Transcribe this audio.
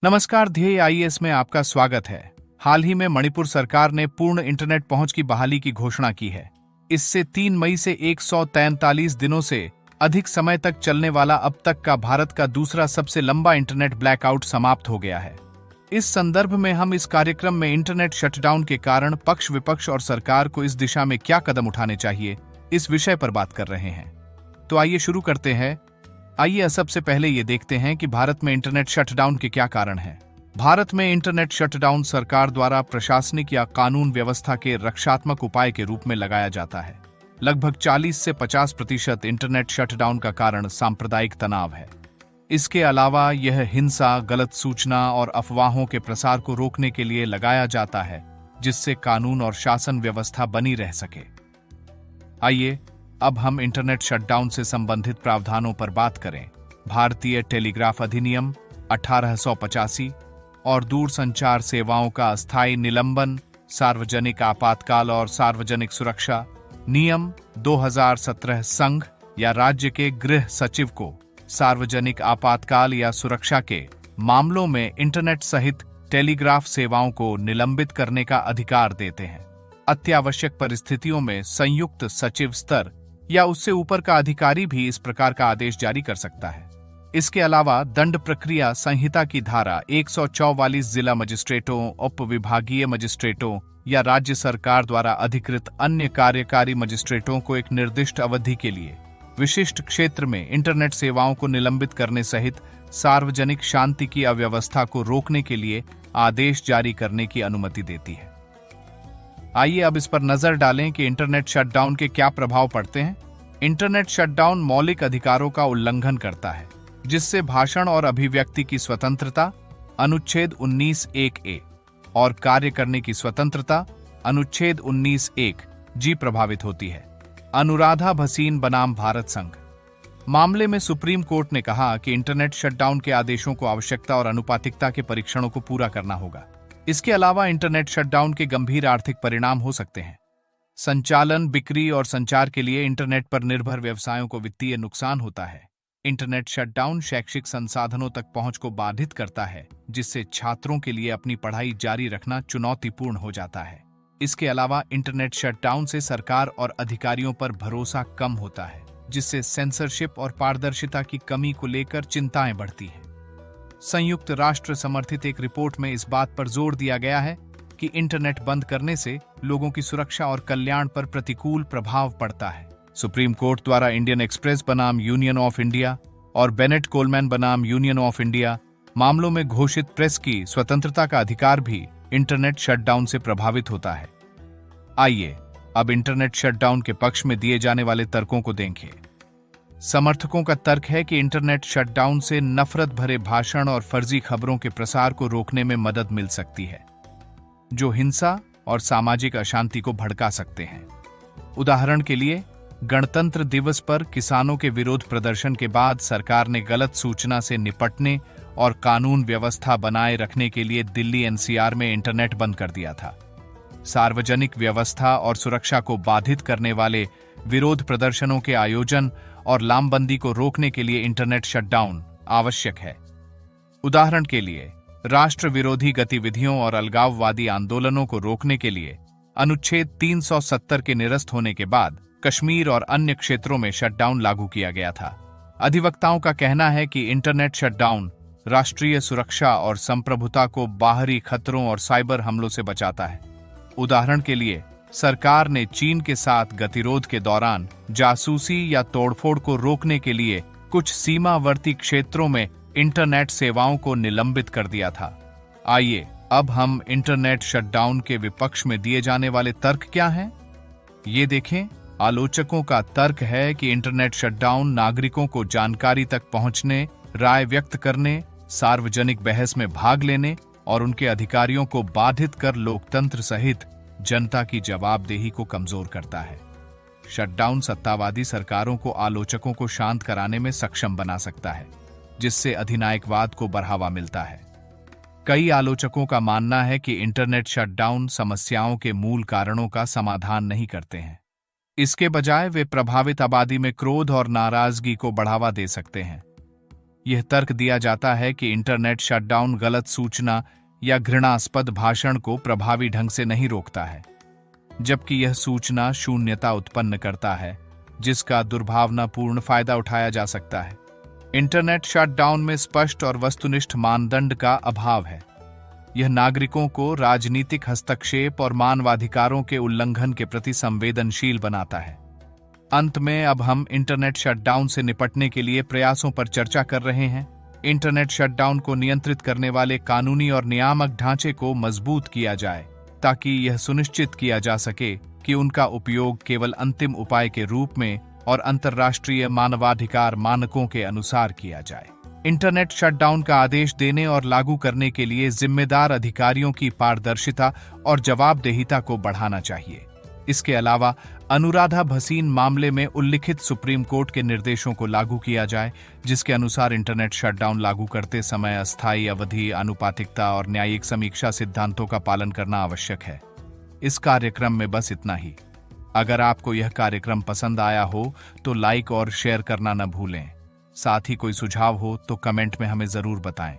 नमस्कार, ध्येय आईएएस में आपका स्वागत है। हाल ही में मणिपुर सरकार ने पूर्ण इंटरनेट पहुंच की बहाली की घोषणा की है। इससे 3 मई से 143 दिनों से अधिक समय तक चलने वाला अब तक का भारत का दूसरा सबसे लंबा इंटरनेट ब्लैकआउट समाप्त हो गया है। इस संदर्भ में हम इस कार्यक्रम में इंटरनेट शटडाउन के कारण पक्ष विपक्ष और सरकार को इस दिशा में क्या कदम उठाने चाहिए, इस विषय पर बात कर रहे हैं। तो आइए शुरू करते हैं। आइए सबसे पहले ये देखते हैं कि भारत में इंटरनेट शटडाउन के क्या कारण हैं। भारत में इंटरनेट शटडाउन सरकार द्वारा प्रशासनिक या कानून व्यवस्था के रक्षात्मक उपाय के रूप में लगाया जाता है। लगभग 40 से 50% इंटरनेट शटडाउन का कारण सांप्रदायिक तनाव है। इसके अलावा यह हिंसा, गलत सूचना और अफवाहों के प्रसार को रोकने के लिए लगाया जाता है, जिससे कानून और शासन व्यवस्था बनी रह सके। आइए अब हम इंटरनेट शटडाउन से संबंधित प्रावधानों पर बात करें। भारतीय टेलीग्राफ अधिनियम 1885 और दूरसंचार सेवाओं का अस्थायी निलंबन, सार्वजनिक आपातकाल और सार्वजनिक सुरक्षा नियम 2017 संघ या राज्य के गृह सचिव को सार्वजनिक आपातकाल या सुरक्षा के मामलों में इंटरनेट सहित टेलीग्राफ सेवाओं को निलंबित करने का अधिकार देते हैं। अत्यावश्यक परिस्थितियों में संयुक्त सचिव स्तर या उससे ऊपर का अधिकारी भी इस प्रकार का आदेश जारी कर सकता है। इसके अलावा दंड प्रक्रिया संहिता की धारा 144 जिला मजिस्ट्रेटों, उप विभागीय मजिस्ट्रेटों या राज्य सरकार द्वारा अधिकृत अन्य कार्यकारी मजिस्ट्रेटों को एक निर्दिष्ट अवधि के लिए विशिष्ट क्षेत्र में इंटरनेट सेवाओं को निलंबित करने सहित सार्वजनिक शांति की अव्यवस्था को रोकने के लिए आदेश जारी करने की अनुमति देती है। आइए अब इस पर नजर डालें कि इंटरनेट शटडाउन के क्या प्रभाव पड़ते हैं। इंटरनेट शटडाउन मौलिक अधिकारों का उल्लंघन करता है, जिससे भाषण और अभिव्यक्ति की स्वतंत्रता अनुच्छेद 19(1)(a) और कार्य करने की स्वतंत्रता अनुच्छेद 19(1)(g) प्रभावित होती है। अनुराधा भसीन बनाम भारत संघ मामले में सुप्रीम कोर्ट ने कहा कि इंटरनेट शटडाउन के आदेशों को आवश्यकता और अनुपातिकता के परीक्षणों को पूरा करना होगा। इसके अलावा इंटरनेट शटडाउन के गंभीर आर्थिक परिणाम हो सकते हैं। संचालन, बिक्री और संचार के लिए इंटरनेट पर निर्भर व्यवसायों को वित्तीय नुकसान होता है। इंटरनेट शटडाउन शैक्षिक संसाधनों तक पहुंच को बाधित करता है, जिससे छात्रों के लिए अपनी पढ़ाई जारी रखना चुनौतीपूर्ण हो जाता है। इसके अलावा इंटरनेट शटडाउन से सरकार और अधिकारियों पर भरोसा कम होता है, जिससे सेंसरशिप और पारदर्शिता की कमी को लेकर चिंताएं बढ़ती हैं। संयुक्त राष्ट्र समर्थित एक रिपोर्ट में इस बात पर जोर दिया गया है कि इंटरनेट बंद करने से लोगों की सुरक्षा और कल्याण पर प्रतिकूल प्रभाव पड़ता है। सुप्रीम कोर्ट द्वारा इंडियन एक्सप्रेस बनाम यूनियन ऑफ इंडिया और बेनेट कोलमैन बनाम यूनियन ऑफ इंडिया मामलों में घोषित प्रेस की स्वतंत्रता का अधिकार भी इंटरनेट शटडाउन से प्रभावित होता है। आइए अब इंटरनेट शटडाउन के पक्ष में दिए जाने वाले तर्कों को देखें। समर्थकों का तर्क है कि इंटरनेट शटडाउन से नफरत भरे भाषण और फर्जी खबरों के प्रसार को रोकने में मदद मिल सकती है, जो हिंसा और सामाजिक अशांति को भड़का सकते हैं। उदाहरण के लिए, गणतंत्र दिवस पर किसानों के विरोध प्रदर्शन के बाद सरकार ने गलत सूचना से निपटने और कानून व्यवस्था बनाए रखने के लिए दिल्ली एनसीआर में इंटरनेट बंद कर दिया था। सार्वजनिक व्यवस्था और सुरक्षा को बाधित करने वाले विरोध प्रदर्शनों के आयोजन और लामबंदी को रोकने के लिए इंटरनेट शटडाउन आवश्यक है। उदाहरण के लिए, राष्ट्र विरोधी गतिविधियों और अलगाववादी आंदोलनों को रोकने के लिए अनुच्छेद 370 के निरस्त होने के बाद कश्मीर और अन्य क्षेत्रों में शटडाउन लागू किया गया था। अधिवक्ताओं का कहना है कि इंटरनेट शटडाउन राष्ट्रीय सुरक्षा और संप्रभुता को बाहरी खतरों और साइबर हमलों से बचाता है। उदाहरण के लिए, सरकार ने चीन के साथ गतिरोध के दौरान जासूसी या तोड़फोड़ को रोकने के लिए कुछ सीमावर्ती क्षेत्रों में इंटरनेट सेवाओं को निलंबित कर दिया था। आइए अब हम इंटरनेट शटडाउन के विपक्ष में दिए जाने वाले तर्क क्या हैं, ये देखें। आलोचकों का तर्क है कि इंटरनेट शटडाउन नागरिकों को जानकारी तक पहुंचने, राय व्यक्त करने, सार्वजनिक बहस में भाग लेने और उनके अधिकारियों को बाधित कर लोकतंत्र सहित जनता की जवाबदेही को कमजोर करता है। शटडाउन सत्तावादी सरकारों को आलोचकों को शांत कराने में सक्षम बना सकता है, जिससे अधिनायकवाद को बढ़ावा मिलता है। कई आलोचकों का मानना है कि इंटरनेट शटडाउन समस्याओं के मूल कारणों का समाधान नहीं करते हैं। इसके बजाय वे प्रभावित आबादी में क्रोध और नाराजगी को बढ़ावा दे सकते हैं। यह तर्क दिया जाता है कि इंटरनेट शटडाउन गलत सूचना या घृणास्पद भाषण को प्रभावी ढंग से नहीं रोकता है, जबकि यह सूचना शून्यता उत्पन्न करता है जिसका दुर्भावनापूर्ण फायदा उठाया जा सकता है। इंटरनेट शटडाउन में स्पष्ट और वस्तुनिष्ठ मानदंड का अभाव है। यह नागरिकों को राजनीतिक हस्तक्षेप और मानवाधिकारों के उल्लंघन के प्रति संवेदनशील बनाता है। अंत में अब हम इंटरनेट शटडाउन से निपटने के लिए प्रयासों पर चर्चा कर रहे हैं। इंटरनेट शटडाउन को नियंत्रित करने वाले कानूनी और नियामक ढांचे को मजबूत किया जाए ताकि यह सुनिश्चित किया जा सके कि उनका उपयोग केवल अंतिम उपाय के रूप में और अंतर्राष्ट्रीय मानवाधिकार मानकों के अनुसार किया जाए। इंटरनेट शटडाउन का आदेश देने और लागू करने के लिए जिम्मेदार अधिकारियों की पारदर्शिता और जवाबदेहिता को बढ़ाना चाहिए। इसके अलावा अनुराधा भसीन मामले में उल्लिखित सुप्रीम कोर्ट के निर्देशों को लागू किया जाए, जिसके अनुसार इंटरनेट शटडाउन लागू करते समय अस्थायी अवधि, आनुपातिकता और न्यायिक समीक्षा सिद्धांतों का पालन करना आवश्यक है। इस कार्यक्रम में बस इतना ही। अगर आपको यह कार्यक्रम पसंद आया हो तो लाइक और शेयर करना न भूलें। साथ ही कोई सुझाव हो तो कमेंट में हमें जरूर बताएं।